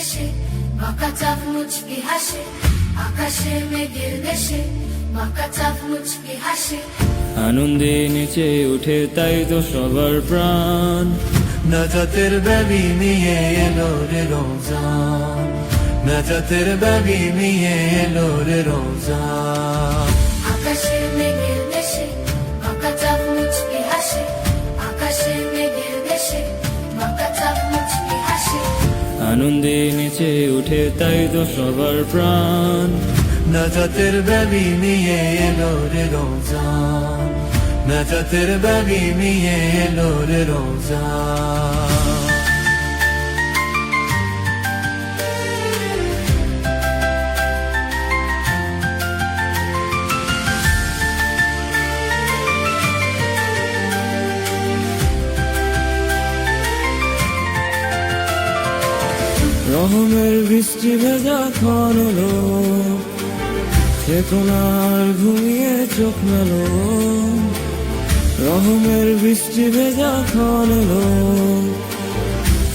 দেশে বাঁকা চাঁদ মুচকি হাসে, আকাশে মেঘের দেশে বাঁকা চাঁদ মুচকি হাসে। আনন্দে নেচে উঠে তাই তো সবার প্রাণ, নাজাতের ব্যাবি নিয়ে এলো রে রমজান, নাজাতের ব্যাবি নিয়ে এলো রে রমজান। আকাশে মেঘের দেশে বাঁকা চাঁদ মুচকি হাসে, আকাশে মেঘের দেশে বাঁকা চাঁদ মুচকি হাসে। আনন্দে নেচে উঠে তাই তো সবার প্রাণ, নাজাতের ব্যাবি নিয়ে এলো রে রমজান, নাজাতের ব্যাবি নিয়ে এলো রে রমজান। রহমের বৃষ্টি ভেজা ক্ষণ এলো, থেকো না আর ঘুমিয়ে চোখ মেলো। রহমের বৃষ্টি ভেজা ক্ষণ এলো,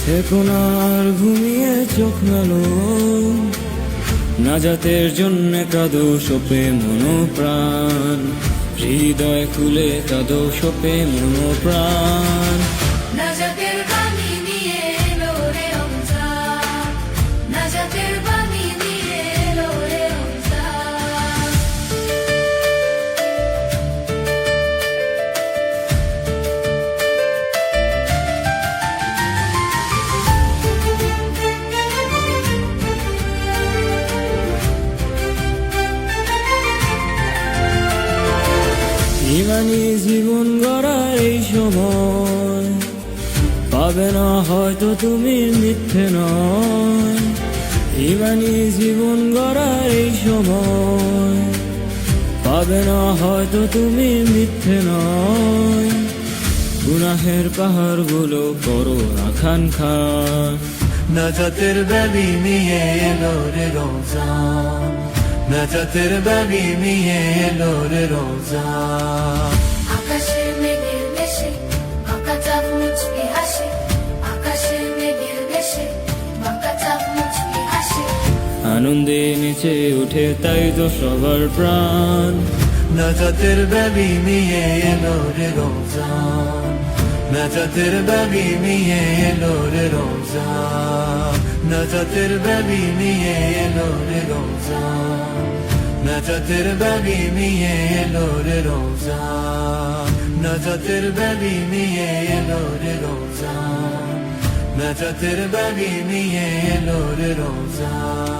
থেকো না আর ঘুমিয়ে চোখ মেলো। নাজাতের জন্য কাঁদো সোপে মনোপ্রাণ, হৃদয় খুলে কাঁদো সোপে মনোপ্রাণ। নাজাতের বাণী নিয়ে এলো রে রমজান, নাজাতের বাণী নিয়ে এলো রে রমজান। ইমানি জীবন গড়ার এই সময় পাবে না হয়তো তুমি মিথ্যে নয়। ইমানি জীবন গড়ার এই সময় পাবে না হয়তো তুমি মিথ্যে নয়। গুনাহের পাহাড়গুলো করো রাখান খান, নাজাতের ব্যাবি নিয়ে এলো রে রমজান, নাজাতের ব্যাবি নিয়ে এলো রে রমজান। আকাশে মেঘের দেশে বাঁকা চাঁদ মুচকি হাসে, আকাশে মেঘের দেশে বাঁকা চাঁদ মুচকি হাসে। আনন্দে নেচে উঠে তাই তো সবার প্রাণ, নাজাতের ব্যাবি নিয়ে এলো রে রমজান, নাজাতের ব্যাবি নিয়ে এলো রে রমজান। নাজাতের ব্যাবি নিয়ে এলো রে রমজান, নাজাতের ব্যাবি নিয়ে এলো রে রমজান। নাজাতের ব্যাবি নিয়ে এলো রে রমজান, নাজাতের ব্যাবি নিয়ে এলো রে রমজান।